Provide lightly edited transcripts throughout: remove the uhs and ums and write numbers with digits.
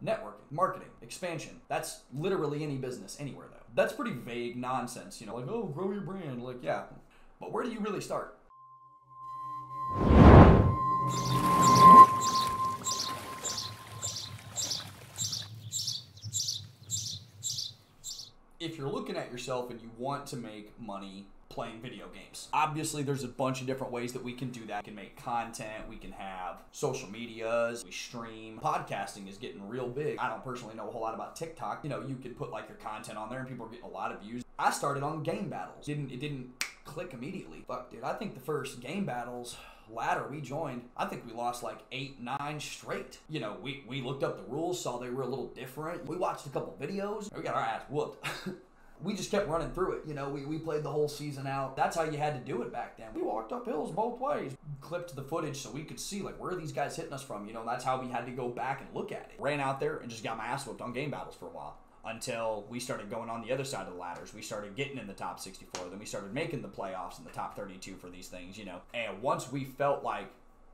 Networking, marketing, expansion. That's literally any business anywhere though. That's pretty vague nonsense, you know, like, oh, grow your brand, like, yeah. But where do you really start? If you're looking at yourself and you want to make money playing video games, obviously there's a bunch of different ways that we can do that. We can make content, we can have social medias, we stream. Podcasting is getting real big. I don't personally know a whole lot about TikTok. You know, you could put like your content on there and people are getting a lot of views. I started on game battles. It didn't click immediately. Fuck, dude, I think the first game battles ladder we joined, I think we lost like 8, 9 straight. You know, we looked up the rules, saw they were a little different. We watched a couple videos, we got our ass whooped. We just kept running through it. You know, we played the whole season out. That's how you had to do it back then. We walked up hills both ways. Clipped the footage so we could see, like, where are these guys hitting us from? You know, that's how we had to go back and look at it. Ran out there and just got my ass whooped on game battles for a while. Until we started going on the other side of the ladders. We started getting in the top 64. Then we started making the playoffs in the top 32 for these things, you know. And once we felt like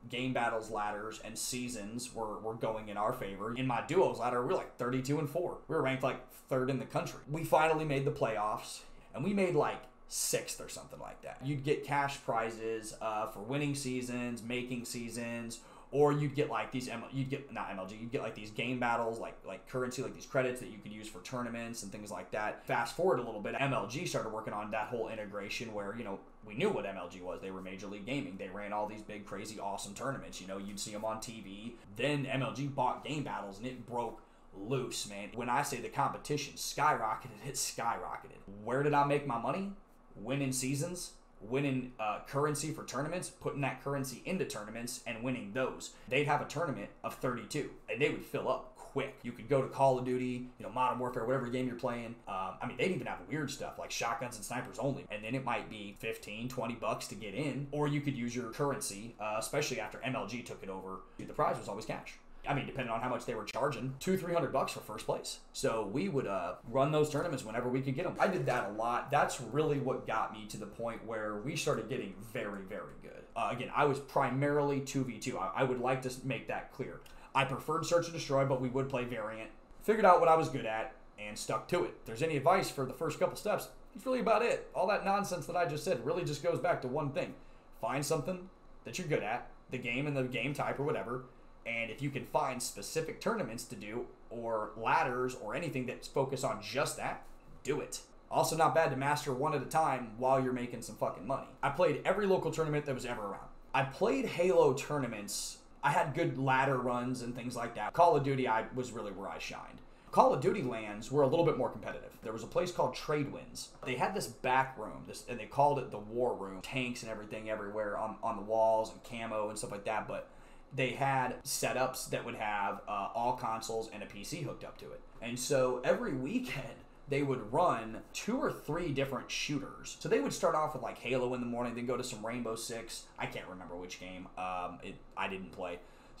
game battles, ladders, and seasons were going in our favor. In my duos ladder, we were like 32-4. We were ranked like 3rd in the country. We finally made the playoffs, and we made like 6th or something like that. You'd get cash prizes for winning seasons, making seasons, or you'd get like these, you'd get like these game battles, like currency, like these credits that you could use for tournaments and things like that. Fast forward a little bit, MLG started working on that whole integration where, you know, we knew what MLG was. They were Major League Gaming. They ran all these big, crazy, awesome tournaments. You know, you'd see them on TV. Then MLG bought game battles and it broke loose, man. When I say the competition skyrocketed, it skyrocketed. Where did I make my money? Winning seasons. Winning currency for tournaments, putting that currency into tournaments and winning those. They'd have a tournament of 32 and they would fill up quick. You could go to Call of Duty, you know, Modern Warfare, whatever game you're playing. I mean, they'd even have weird stuff like shotguns and snipers only. And then it might be 15, 20 bucks to get in, or you could use your currency, especially after MLG took it over. The prize was always cash. I mean, depending on how much they were charging, $200-300 for first place. So we would run those tournaments whenever we could get them. I did that a lot. That's really what got me to the point where we started getting very, very good. Again, I was primarily 2v2. I would like to make that clear. I preferred Search and Destroy, but we would play Variant. Figured out what I was good at and stuck to it. If there's any advice for the first couple steps, it's really about it. All that nonsense that I just said really just goes back to one thing. Find something that you're good at, the game and the game type or whatever. And if you can find specific tournaments to do or ladders or anything that's focused on just that, do it. Also not bad to master one at a time while you're making some fucking money. I played every local tournament that was ever around. I played Halo tournaments. I had good ladder runs and things like that. Call of Duty was really where I shined. Call of Duty lands were a little bit more competitive. There was a place called Trade Winds. They had this back room, and they called it the War Room. Tanks and everything everywhere on the walls and camo and stuff like that, but they had setups that would have all consoles and a PC hooked up to it. And so every weekend, they would run 2 or 3 different shooters. So they would start off with like Halo in the morning, then go to some Rainbow Six. I can't remember which game. I didn't play.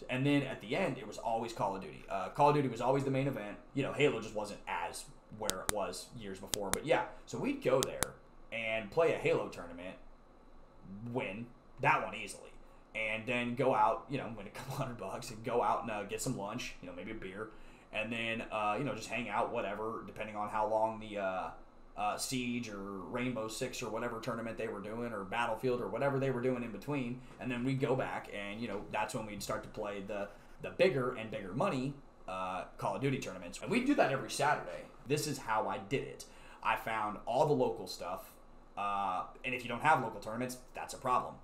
And then at the end, it was always Call of Duty. Call of Duty was always the main event. You know, Halo just wasn't as where it was years before. But yeah, so we'd go there and play a Halo tournament, win that one easily. And then go out, you know, win a couple $100 and go out and get some lunch, you know, maybe a beer. And then, you know, just hang out, whatever, depending on how long the Siege or Rainbow Six or whatever tournament they were doing, or Battlefield or whatever they were doing in between. And then we'd go back and, you know, that's when we'd start to play the bigger and bigger money Call of Duty tournaments. And we'd do that every Saturday. This is how I did it. I found all the local stuff. And if you don't have local tournaments, that's a problem.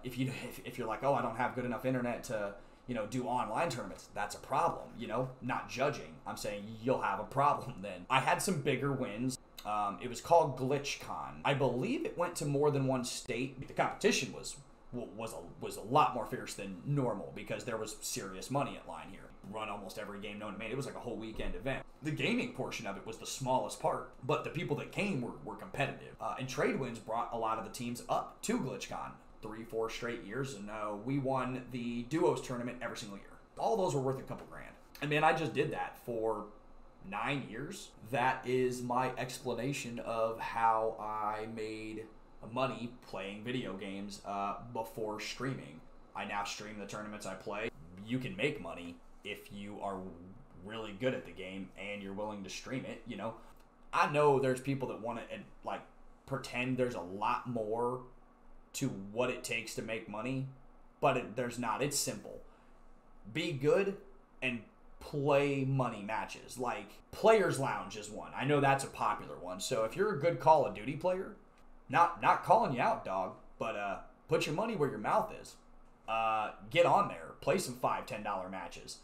If you're like, oh, I don't have good enough internet to, you know, do online tournaments, that's a problem, you know, not judging. I'm saying you'll have a problem then. I had some bigger wins. It was called GlitchCon. I believe it went to more than one state. The competition was a lot more fierce than normal because there was serious money at line here. Run almost every game known to man. It was like a whole weekend event. The gaming portion of it was the smallest part, but the people that came were competitive. And Trade Winds brought a lot of the teams up to GlitchCon 3-4 straight years, and we won the duos tournament every single year. All those were worth a couple grand. And man, I just did that for 9 years. That is my explanation of how I made money playing video games before streaming. I now stream the tournaments I play. You can make money if you are really good at the game and you're willing to stream it, you know. I know there's people that want to like pretend there's a lot more to what it takes to make money, but there's not. It's simple. Be good and play money matches. Like Players Lounge is one. I know that's a popular one. So if you're a good Call of Duty player, not calling you out, dog, but put your money where your mouth is. Get on there, play some $5, $10 matches.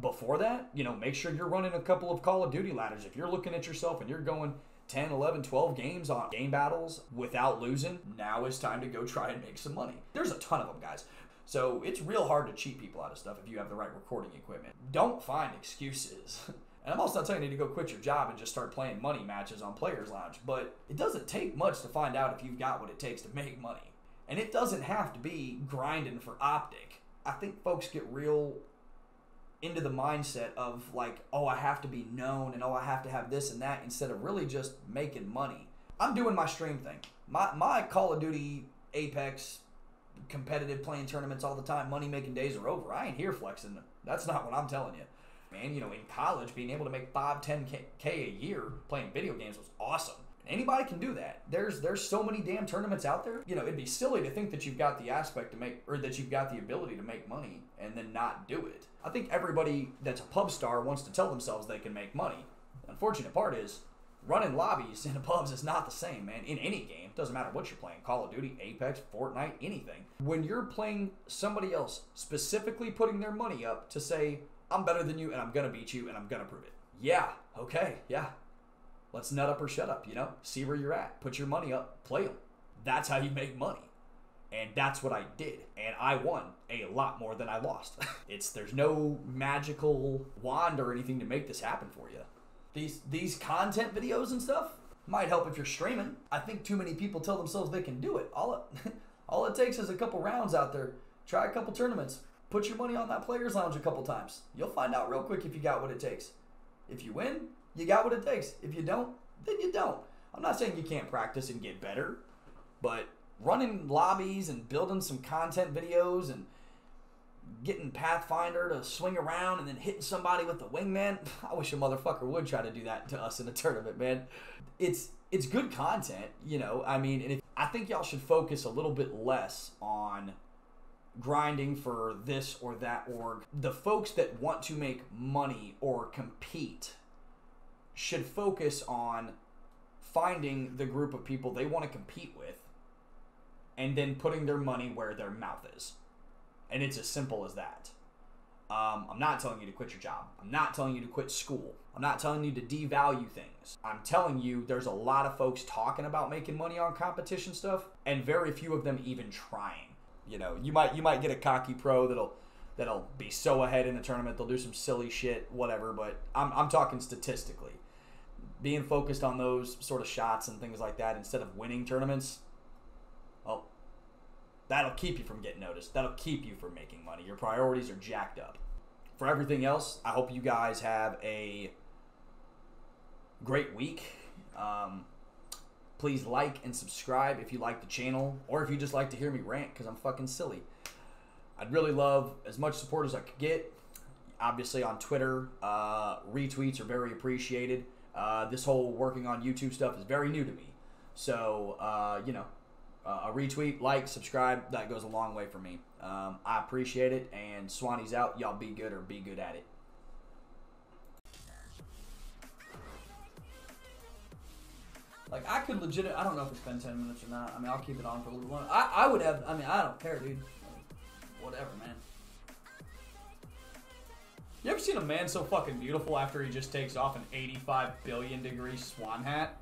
Before that, you know, make sure you're running a couple of Call of Duty ladders. If you're looking at yourself and you're going 10, 11, 12 games on game battles without losing, now is time to go try and make some money. There's a ton of them, guys. So it's real hard to cheat people out of stuff if you have the right recording equipment. Don't find excuses. And I'm also not telling you to go quit your job and just start playing money matches on Players Lounge, but it doesn't take much to find out if you've got what it takes to make money. And it doesn't have to be grinding for optic. I think folks get real into the mindset of like, oh, I have to be known and oh, I have to have this and that, instead of really just making money. I'm doing my stream thing. My Call of Duty, Apex, competitive playing tournaments all the time, money making days are over. I ain't here flexing. That's not what I'm telling you. Man, you know, in college, being able to make 5, 10K a year playing video games was awesome. Anybody can do that. There's so many damn tournaments out there. You know, it'd be silly to think that you've got the aspect to make, or that you've got the ability to make money and then not do it. I think everybody that's a pub star wants to tell themselves they can make money. The unfortunate part is, running lobbies in the pubs is not the same, man. In any game, doesn't matter what you're playing, Call of Duty, Apex, Fortnite, anything. When you're playing somebody else, specifically putting their money up to say, I'm better than you and I'm gonna beat you and I'm gonna prove it. Yeah, okay, yeah. Let's nut up or shut up, you know? See where you're at. Put your money up, play them. That's how you make money. And that's what I did. And I won a lot more than I lost. There's no magical wand or anything to make this happen for you. These content videos and stuff might help if you're streaming. I think too many people tell themselves they can do it. All it takes is a couple rounds out there. Try a couple tournaments. Put your money on that Players Lounge a couple times. You'll find out real quick if you got what it takes. If you win, you got what it takes. If you don't, then you don't. I'm not saying you can't practice and get better, but running lobbies and building some content videos and getting Pathfinder to swing around and then hitting somebody with the wingman, I wish a motherfucker would try to do that to us in a tournament, man. It's good content, you know. I mean, and I think y'all should focus a little bit less on grinding for this or that org. The folks that want to make money or compete should focus on finding the group of people they want to compete with and then putting their money where their mouth is. And it's as simple as that. I'm not telling you to quit your job. I'm not telling you to quit school. I'm not telling you to devalue things. I'm telling you there's a lot of folks talking about making money on competition stuff and very few of them even trying. You know, you might get a cocky pro that'll be so ahead in the tournament, they'll do some silly shit, whatever, but I'm talking statistically. Being focused on those sort of shots and things like that instead of winning tournaments, well, that'll keep you from getting noticed. That'll keep you from making money. Your priorities are jacked up. For everything else, I hope you guys have a great week. Please like and subscribe if you like the channel, or if you just like to hear me rant because I'm fucking silly. I'd really love as much support as I could get. Obviously on Twitter, retweets are very appreciated. This whole working on YouTube stuff is very new to me. So, you know, a retweet, like, subscribe, that goes a long way for me. I appreciate it, and Swanny's out. Y'all be good or be good at it. Like, I could legit, I don't know if it's been 10 minutes or not. I mean, I'll keep it on for a little longer. I would have, I mean, I don't care, dude. Whatever, man. You ever seen a man so fucking beautiful after he just takes off an 85 billion degree swan hat?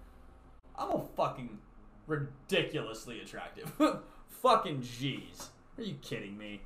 I'm a fucking ridiculously attractive. Fucking jeez. Are you kidding me?